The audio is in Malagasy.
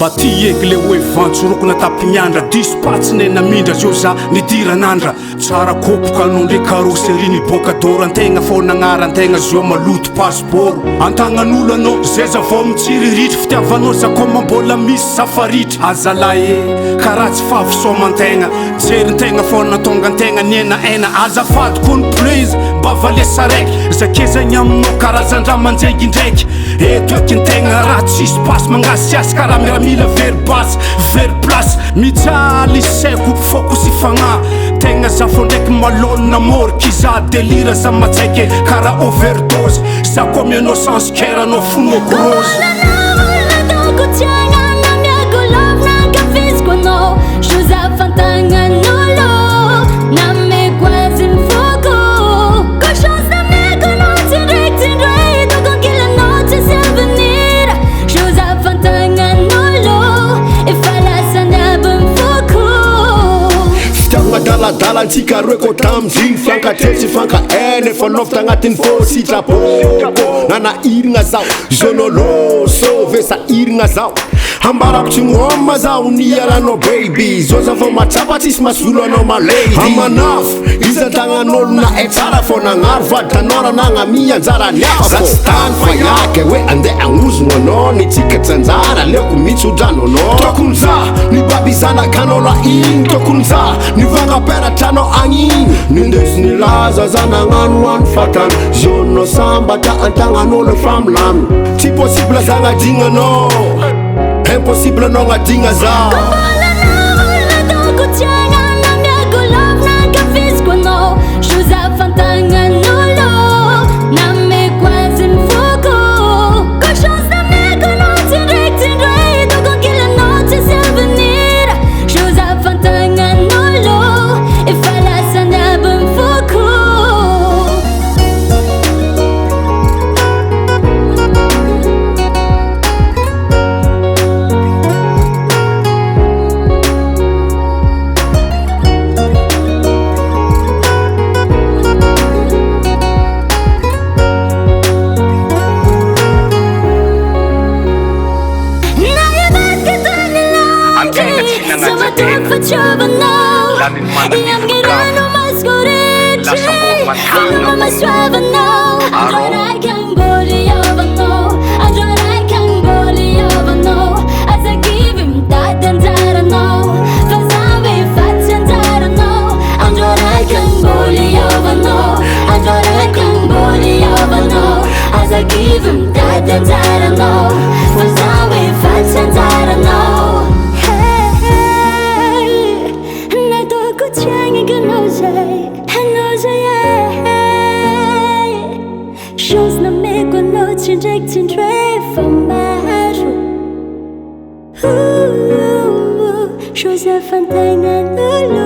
mba ty eky le hoe vantsorokona tapignyandra dispatsiny namindra zao za nidiranandra tsara kopoka anao ndre karoseri niboaka dorantegna fô nagnarantegna zo maloto passeport antagnan'olo anao zay za vao mitsiriritra fitiavanao za koma mbola misy safaritra azala karaha tsy fahafisomantegna jerintegna fô natonga antegna niena ena azafady kony praise mba valesa raiky zakezagny aminao karazandra manjengy ndraiky eto ekintegna raha tsisy pasy mangasiasy karaha miramila very basy very place mijaly saiko focus ifagna tegna za fô ndraiky malôna morky za delira za matsaiky karaha overdose za koa mianao sans care anao fonoko rose dalantsika roe ko tamizigny fiankatresy fanka ene fa nofta agnatin'ny fô sitrapoko nanahirigna zao zonoloso ve sahirigna zao ambarako tsy ngoma zao niaranao baby zo za vao matsapa tsisy masolo anao malady amanafo izan-tagnan'olo na e tsara fô nagnaro vady tanora nagnamia anjarany afo za tsy tany fa iake hoe andeha agnozogno anao nitsika tsanjara leoko mitsodrano anao tokony za ny baby zanakanao la igny tokony za ny vangaperatrano agnigny nindesy nilaza za nagnano any fatany zonao sambatra antagnan'olo fa milamy tsy possible zagnadigna impossible non adigna za Joseph and Tanga